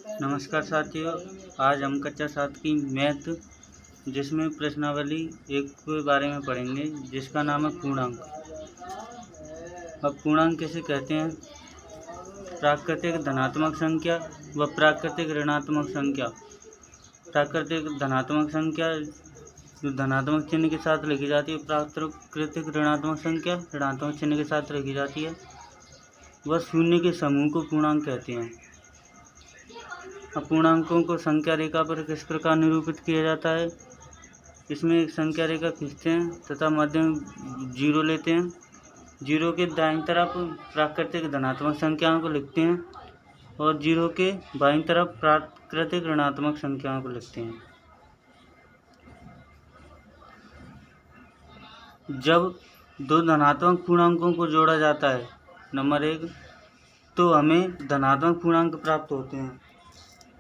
नमस्कार साथियों, आज हम कक्षा 7 की मैथ जिसमें प्रश्नावली एक के बारे में पढ़ेंगे जिसका नाम है पूर्णांक। अब पूर्णांक किसे कहते हैं? प्राकृतिक धनात्मक संख्या व प्राकृतिक ऋणात्मक संख्या। प्राकृतिक धनात्मक संख्या जो धनात्मक चिन्ह के साथ लिखी जाती है, प्राकृतिक ऋणात्मक संख्या ऋणात्मक चिन्ह के साथ लिखी जाती है। वह शून्य के समूह को पूर्णांक कहते हैं। अपूर्णांकों को संख्या रेखा पर किस प्रकार निरूपित किया जाता है? इसमें एक संख्या रेखा खींचते हैं तथा मध्य में जीरो लेते हैं। जीरो के दाईं तरफ प्राकृतिक धनात्मक संख्याओं को लिखते हैं और जीरो के बाईं तरफ प्राकृतिक ऋणात्मक संख्याओं को लिखते हैं। जब दो धनात्मक पूर्णांकों को जोड़ा जाता है, नंबर 1, तो हमें धनात्मक पूर्णांक प्राप्त होते हैं।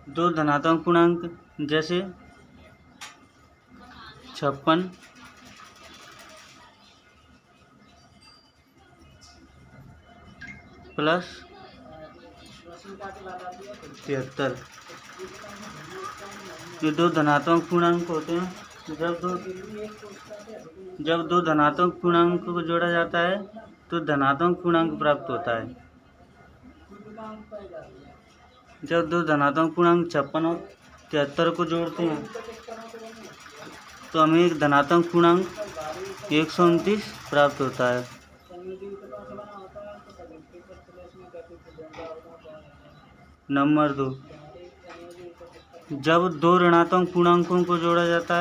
दो धनात्मक पूर्णांक जैसे 56 प्लस 73, ये दो धनात्मक पूर्णांक होते हैं। जब दो धनात्मक पूर्णांक को जोड़ा जाता है तो धनात्मक पूर्णांक प्राप्त होता है। जब दो धनात्मक पूर्णांक 56 और 73 को जोड़ते हैं तो हमें एक धनात्मक पूर्णांक 129 प्राप्त होता है। नंबर 2, जब दो ऋणात्मक पूर्णांकों को जोड़ा जाता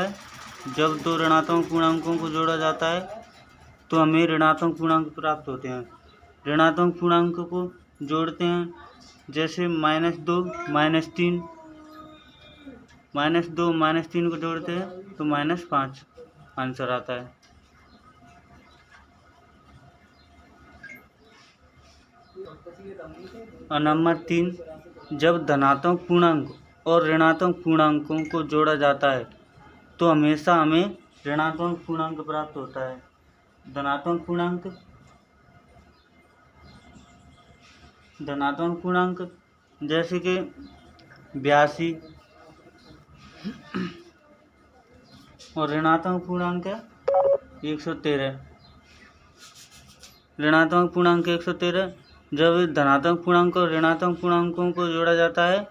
है तो हमें ऋणात्मक पूर्णांक प्राप्त होते हैं। ऋणात्मक पूर्णांक को जोड़ते हैं जैसे -2 -3, -2 -3 को जोड़ते हैं तो -5 आंसर आता है। और नंबर 3, जब धनात्मक पूर्णांक और ऋणात्मक पूर्णांकों को जोड़ा जाता है तो हमेशा हमें ऋणात्मक पूर्णांक प्राप्त होता है। धनात्मक पूर्णांक जैसे कि 82 और ऋणात्मक पूर्णांक है 113। ऋणात्मक पूर्णांक 113, जब धनात्मक पूर्णांक और ऋणात्मक पूर्णांकों को जोड़ा जाता है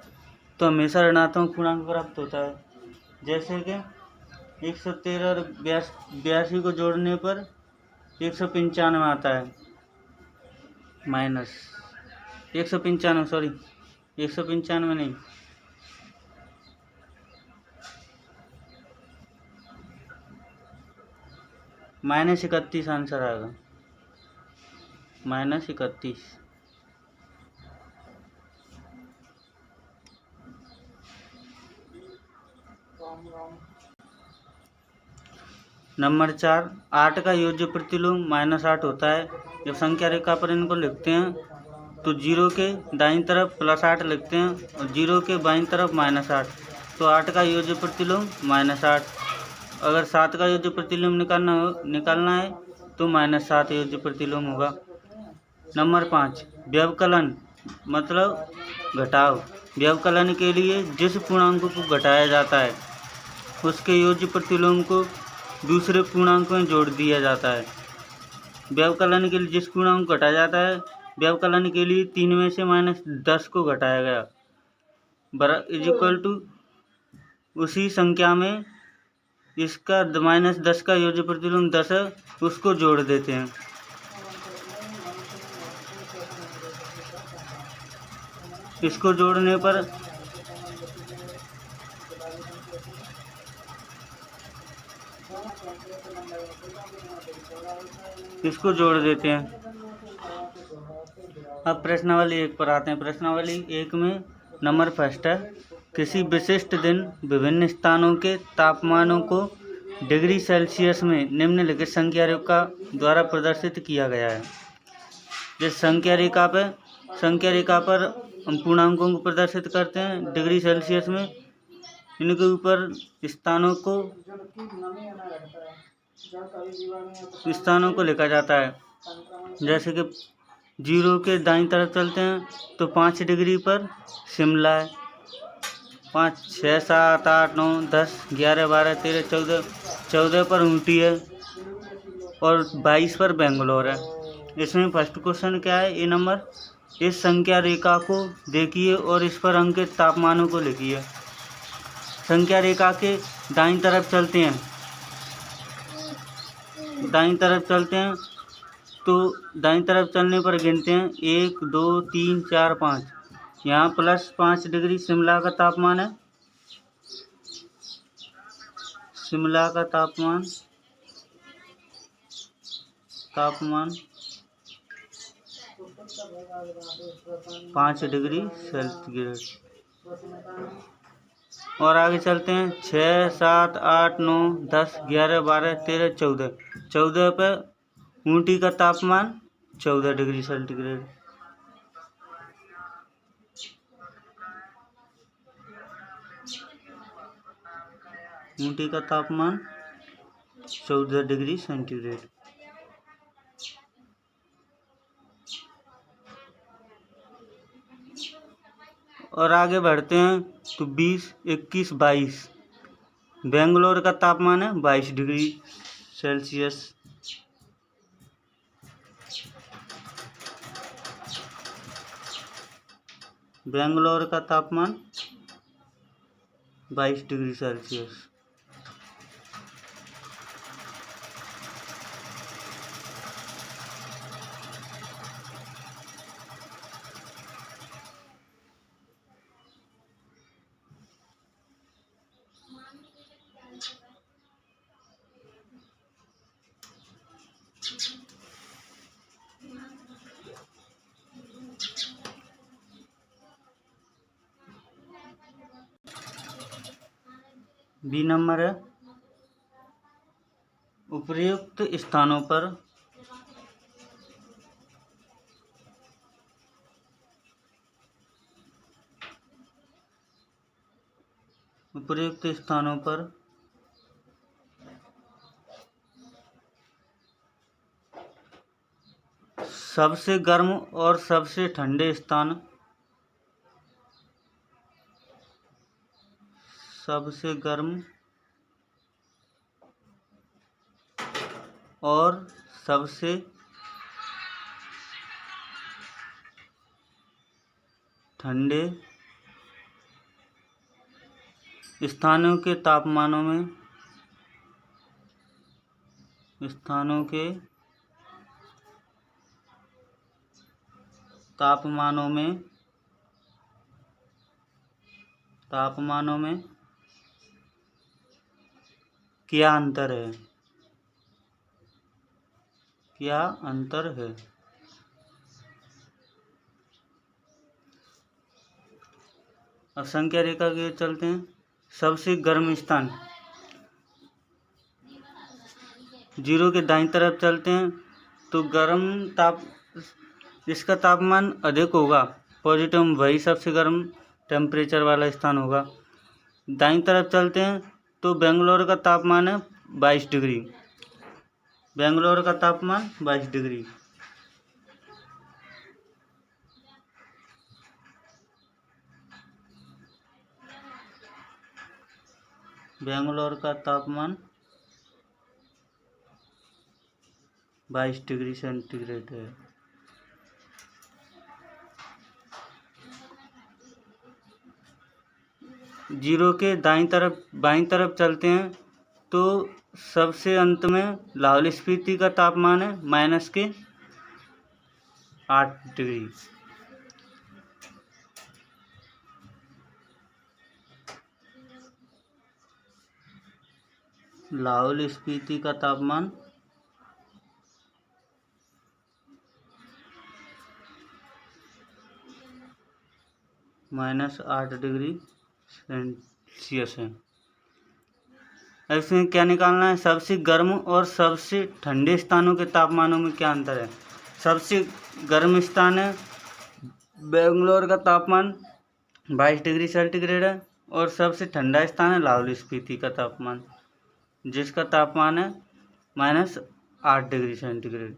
तो हमेशा ऋणात्मक पूर्णांक प्राप्त होता है। जैसे कि 113 और 82 को जोड़ने पर 195 आता है, माइनस 195 सॉरी 195 नहीं, -31 आंसर आएगा, -31। नंबर 4, 8 का योज्य प्रतिलोम -8 होता है। जब संख्या रेखा पर इनको लिखते हैं तो 0 के दाईं तरफ +8 लिखते हैं और 0 के बाईं तरफ -8, तो 8 का योज्य प्रतिलोम -8। अगर 7 का योज्य प्रतिलोम निकालना है तो -7 योज्य प्रतिलोम होगा। नंबर 5, व्यवकलन मतलब घटाव। व्यवकलन के लिए जिस पूर्णांक को घटाया जाता है उसके योज्य प्रतिलोम को दूसरे पूर्णांक में जोड़ दिया जाता है। व्यवकलन के लिए जिस पूर्णांक को घटाया जाता है, व्यवकलन के लिए 3 में से -10 को घटाया गया = उसी संख्या में इसका -10 का योज्य प्रतिलोम 10 है, उसको जोड़ देते हैं। इसको जोड़ने पर इसको जोड़ देते हैं। अब प्रश्नावली 1 पर आते हैं। प्रश्नावली 1 में नंबर फर्स्ट है, किसी विशिष्ट दिन विभिन्न स्थानों के तापमानों को डिग्री सेल्सियस में निम्नलिखित संख्या रेखा द्वारा प्रदर्शित किया गया है। जिस संख्या रेखा पर हम पूर्णांकों को प्रदर्शित करते हैं डिग्री सेल्सियस में, इनके ऊपर स्थानों को लिखा जाता है। जैसे कि 0 के दाईं तरफ चलते हैं तो 5 डिग्री पर शिमला है, 5, 6, 7, 8, 9, 10, 11, 12, 13, 14, 14 पर ऊटी है और 22 पर बेंगलोर है। इसमें फर्स्ट क्वेश्चन क्या है, ए नंबर, इस संख्या रेखा को देखिए और इस पर अंकित तापमानों को लिखिए। संख्या रेखा के दाईं तरफ चलते हैं, तो दाईं तरफ चलने पर गिनते हैं 1, 2, 3, 4, 5। यहाँ +5 डिग्री शिमला का तापमान है। शिमला का तापमान 5 डिग्री सेल्सियस। और आगे चलते हैं 6, 7, 8, 9, 10, 11, 12, 13, 14। 14 पे ऊटी का तापमान 14 डिग्री सेंटीग्रेड। ऊटी का तापमान 14 डिग्री सेंटीग्रेड। और आगे बढ़ते हैं तो 20, 21, 22। बेंगलोर का तापमान है 22 डिग्री सेल्सियस। बेंगलोर का तापमान 22 डिग्री सेल्सियस। बी नंबर है, उपर्युक्त स्थानों पर सबसे गर्म और सबसे ठंडे स्थान, सबसे गर्म और सबसे ठंडे स्थानों के तापमानों में क्या अंतर है? अब संख्या रेखा के चलते हैं। सबसे गर्म स्थान, 0 के दाईं तरफ चलते हैं तो इसका तापमान अधिक होगा, पॉजिटिव में वही सबसे गर्म टेम्परेचर वाला स्थान होगा। दाईं तरफ चलते हैं तो बेंगलोर का तापमान है 22 डिग्री। बेंगलोर का तापमान 22 डिग्री। बेंगलोर का तापमान 22 डिग्री सेंटीग्रेड है। जीरो के बाईं तरफ चलते हैं तो सबसे अंत में लाहौल स्पीति का तापमान है -8 डिग्री। लाहौल स्पीति का तापमान -8 डिग्री सेल्सियस है। इसमें क्या निकालना है, सबसे गर्म और सबसे ठंडे स्थानों के तापमानों में क्या अंतर है। सबसे गर्म स्थान है बेंगलोर का तापमान 22 डिग्री सेंटीग्रेड है और सबसे ठंडा स्थान है लाहौल स्पीति का तापमान, जिसका तापमान है -8 डिग्री सेंटीग्रेड।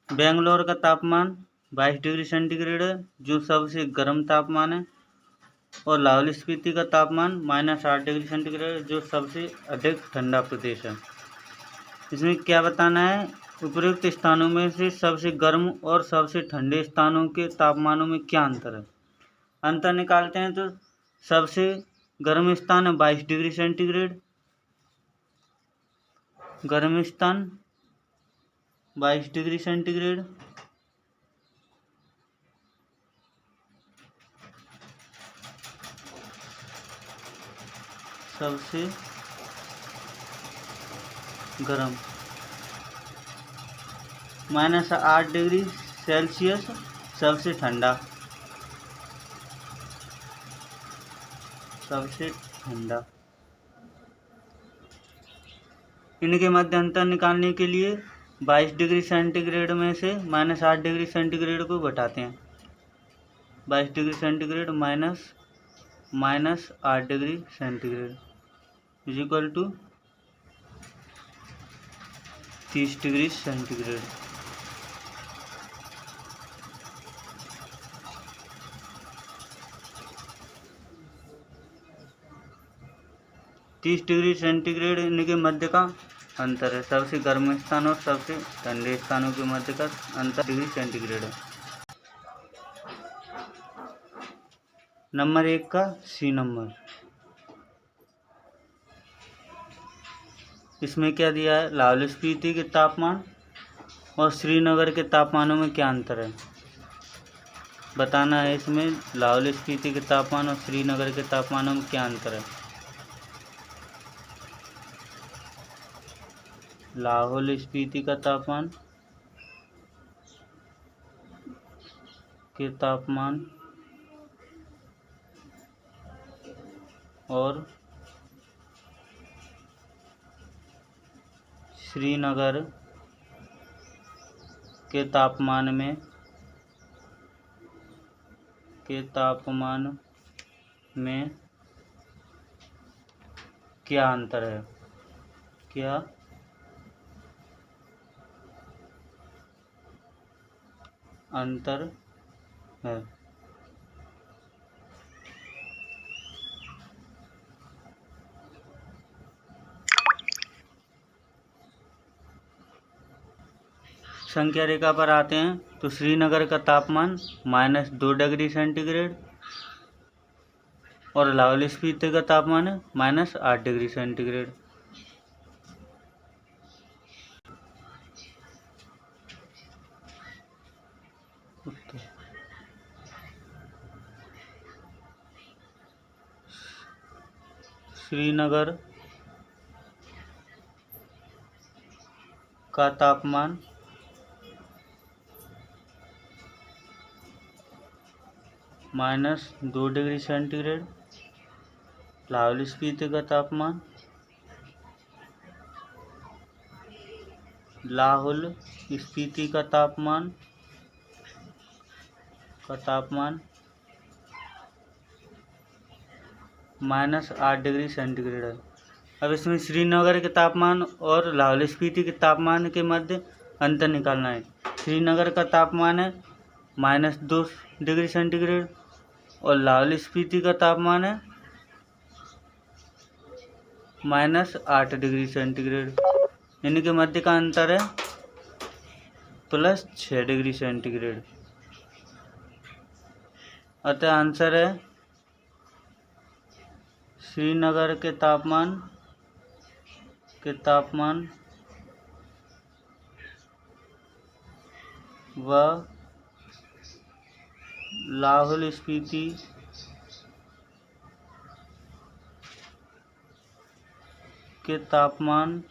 बेंगलोर का तापमान 22 डिग्री सेंटीग्रेड है, जो सबसे गर्म तापमान है। और लाहौल स्पीति का तापमान -8 डिग्री सेंटीग्रेड है, जो सबसे अधिक ठंडा प्रदेश है। इसमें क्या बताना है, उपयुक्त स्थानों में से सबसे गर्म और सबसे ठंडे स्थानों के तापमानों में क्या अंतर है। अंतर निकालते हैं तो सबसे गर्म स्थान है 22 डिग्री सेंटीग्रेड, गर्म स्थान 22 डिग्री सेंटीग्रेड। सबसे गर्म -8 डिग्री सेल्सियस सबसे ठंडा, सबसे ठंडा। इनके मध्य अंतर निकालने के लिए 22 डिग्री सेंटीग्रेड में से -8 डिग्री सेंटीग्रेड को घटाते हैं। 22 degree centigrade -8 degree centigrade is equal to 30 degree centigrade. Degree centigrade इनके मध्य का अंतर है। सबसे गर्म स्थान और सबसे ठंडे स्थानों के मध्य का अंतर डिग्री सेंटीग्रेड है। नंबर 1 का सी नंबर, इसमें क्या दिया है, लाहौल स्पीति के तापमान और श्रीनगर के तापमानों में क्या अंतर है बताना है। इसमें लाहौल स्पीति के तापमान और श्रीनगर के तापमानों में क्या अंतर है। लाहौल स्पीति का तापमान के तापमान और श्रीनगर के तापमान में क्या अंतर है, क्या अंतर है। संख्या रेखा पर आते हैं तो श्रीनगर का तापमान -2 डिग्री सेंटीग्रेड और लाहौल स्पीति का तापमान है -8 डिग्री सेंटीग्रेड। श्रीनगर का तापमान -2 डिग्री सेंटीग्रेड, लाहौल स्पीति का तापमान -8 डिग्री सेंटीग्रेड है। अब इसमें श्रीनगर के तापमान और लाहौल स्पीति के तापमान के मध्य अंतर निकालना है। श्रीनगर का तापमान है -2 डिग्री सेंटीग्रेड और लाहौल स्पीति का तापमान है -8 डिग्री सेंटीग्रेड। इनके मध्य का अंतर है +6 डिग्री सेंटीग्रेड। अतः आंसर है श्रीनगर के तापमान व लाहौल स्पीति के तापमान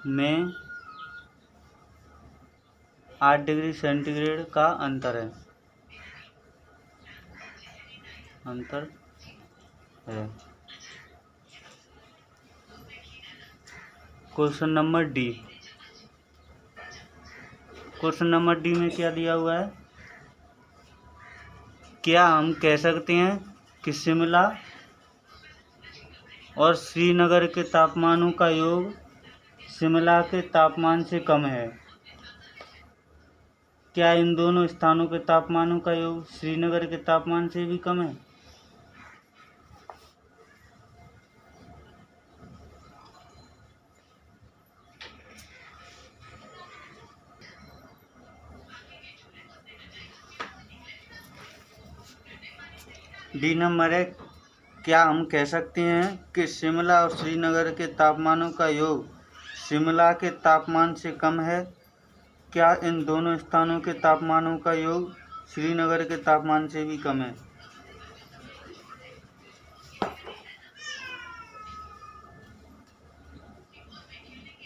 में 8 डिग्री सेंटीग्रेड का अंतर है। Question number D. Question number D में क्या दिया हुआ है, क्या हम कह सकते हैं कि शिमला और श्रीनगर के तापमानों का योग शिमला के तापमान से कम है। क्या इन दोनों स्थानों के तापमानों का योग श्रीनगर के तापमान से भी कम है? डी नंबर है, क्या हम कह सकते हैं कि शिमला और श्रीनगर के तापमानों का योग शिमला के तापमान से कम है? क्या इन दोनों स्थानों के तापमानों का योग श्रीनगर के तापमान से भी कम है?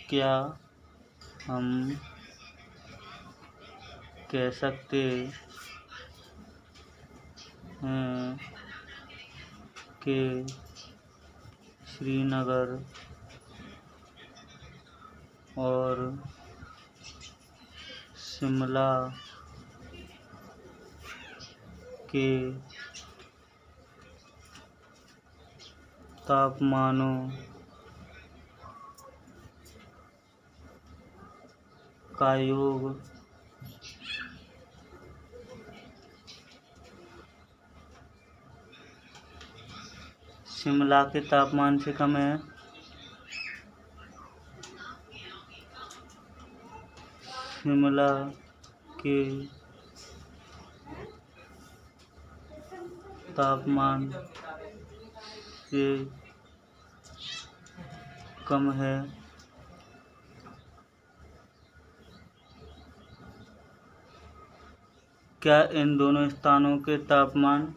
क्या हम कह सकते हैं कि श्रीनगर और शिमला के तापमानों का योग शिमला के तापमान से कम है? शिमला के तापमान से कम है। क्या इन दोनों स्थानों के तापमान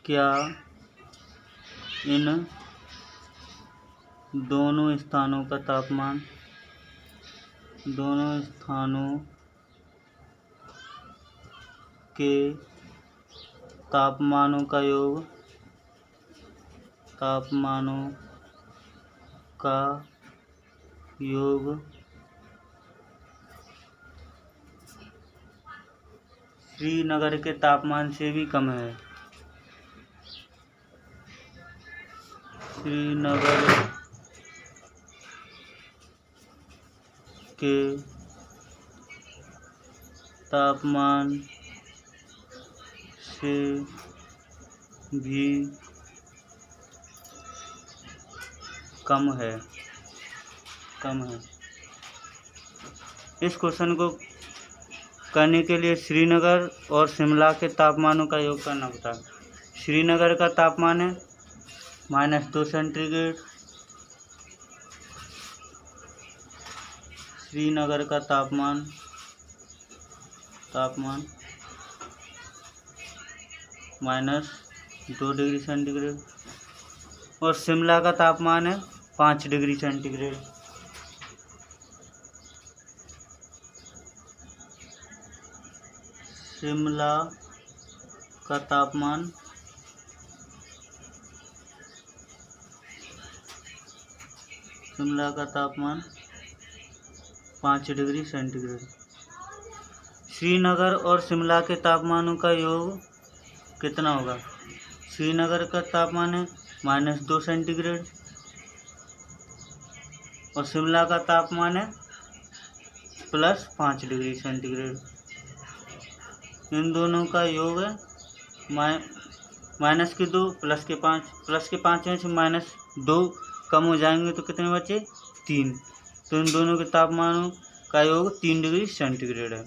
क्या इन दोनों स्थानों का तापमान दोनों स्थानों के तापमानों का योग श्रीनगर के तापमान से भी कम है? श्रीनगर के तापमान से भी कम है। इस क्वेश्चन को करने के लिए श्रीनगर और शिमला के तापमानों का योग करना होता है। श्रीनगर का तापमान है -2 सेंटीग्रेड। श्रीनगर का तापमान -2 डिग्री सेंटीग्रेड और शिमला का तापमान है 5 डिग्री सेंटीग्रेड। शिमला का तापमान शिमला का तापमान 5 डिग्री सेंटीग्रेड। श्रीनगर और शिमला के तापमानों का योग कितना होगा? श्रीनगर का तापमान है -2 सेंटीग्रेड और शिमला का तापमान है +5 डिग्री सेंटीग्रेड। इन दोनों का योग है -2 +5 में से -2 कम हो जाएंगे तो कितने बचे? 3। तो इन दोनों के तापमानों का योग 3 डिग्री सेंटीग्रेड है।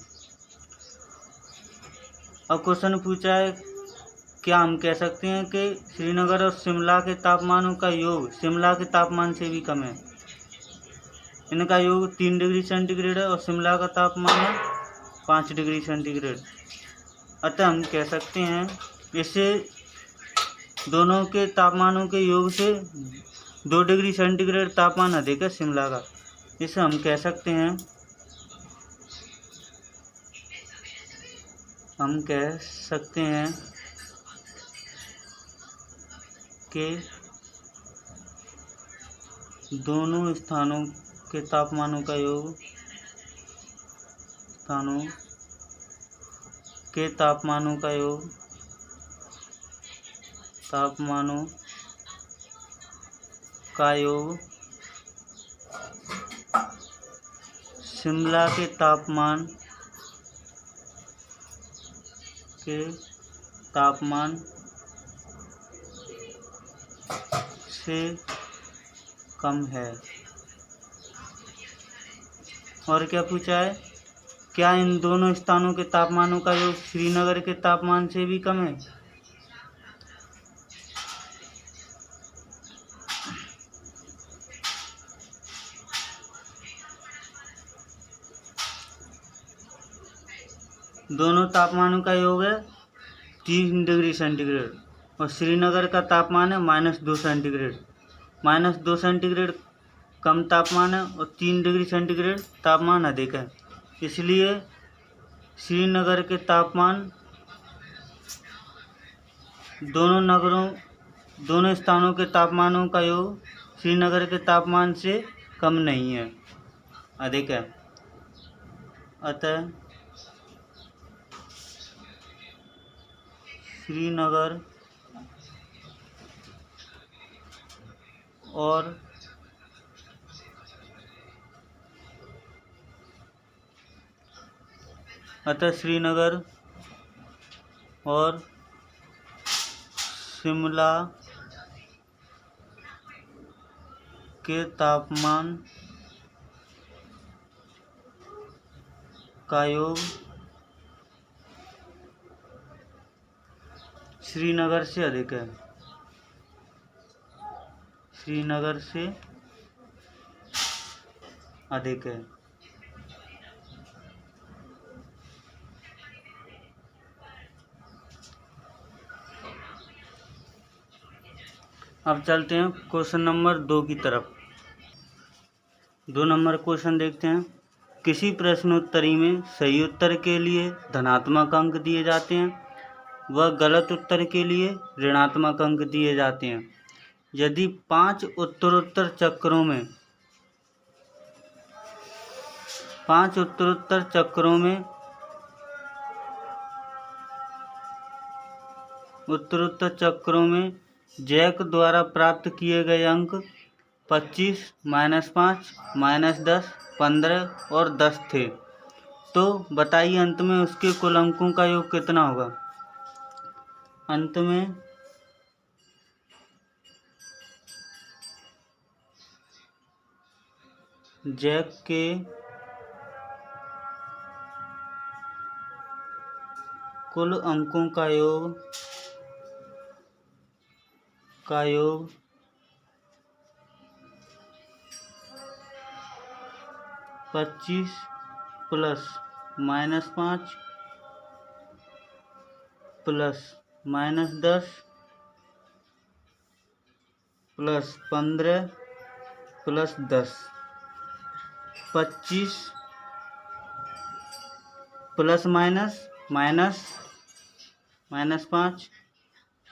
अब क्वेश्चन पूछा है, क्या हम कह सकते हैं कि श्रीनगर और शिमला के तापमानों का योग शिमला के तापमान से भी कम है? इनका योग 3 डिग्री सेंटीग्रेड है और शिमला का तापमान है 5 डिग्री सेंटीग्रेड। अतः हम कह सकते हैं इससे दोनों के तापमानों के योग से 2 डिग्री सेंटीग्रेड तापमान अधिक है शिमला का। इसे हम कह सकते हैं कि दोनों स्थानों के तापमानों का योग तापमानों का योग शिमला के तापमान से कम है। और क्या पूछा है, क्या इन दोनों स्थानों के तापमानों का योग श्रीनगर के तापमान से भी कम है। दोनों तापमानों का योग है 3 डिग्री सेंटीग्रेड और श्रीनगर का तापमान है -2 सेंटीग्रेड। -2 सेंटीग्रेड कम तापमान है और 3 डिग्री सेंटीग्रेड तापमान अधिक है, इसलिए श्रीनगर के तापमान दोनों स्थानों के तापमानों का योग श्रीनगर के तापमान से कम नहीं है, अधिक है। अतः श्रीनगर और शिमला के तापमान का योग श्रीनगर से अधिक है। श्रीनगर से अधिक है। अब चलते हैं क्वेश्चन नंबर 2 की तरफ। 2 नंबर क्वेश्चन देखते हैं। किसी प्रश्नोत्तरी में सही उत्तर के लिए धनात्मक अंक दिए जाते हैं व गलत उत्तर के लिए ऋणात्मक अंक दिए जाते हैं। यदि 5 उत्तरोत्तर चक्रों में जैक द्वारा प्राप्त किए गए अंक 25, -5, -10, 15 और 10 थे, तो बताइए अंत में उसके कुल अंकों का योग कितना होगा। अंत में जैक के कुल अंकों का योग 25 + -5 + -10 + 15 + 10। 25 ± -5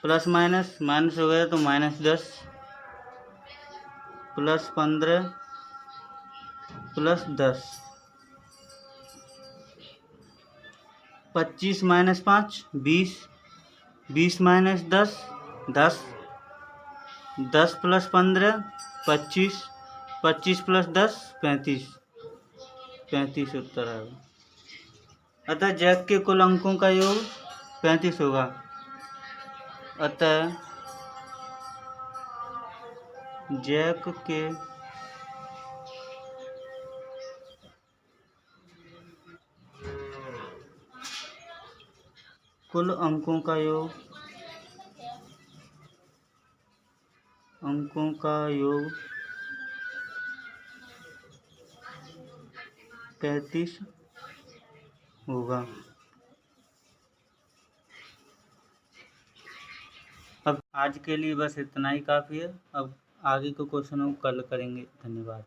प्लस माइनस हो गया तो -10 + 15 + 10। 25 - 5 20, 20 - 10 10, 10 + 15 25, 25 + 10 35, 35 उत्तर आएगा। अतः जैक के कुल अंकों का योग 35 होगा। अतः जैक के कुल अंकों का योग 35 होगा। अब आज के लिए बस इतना ही काफ़ी है। अब आगे के क्वेश्चनों को कल करेंगे। धन्यवाद।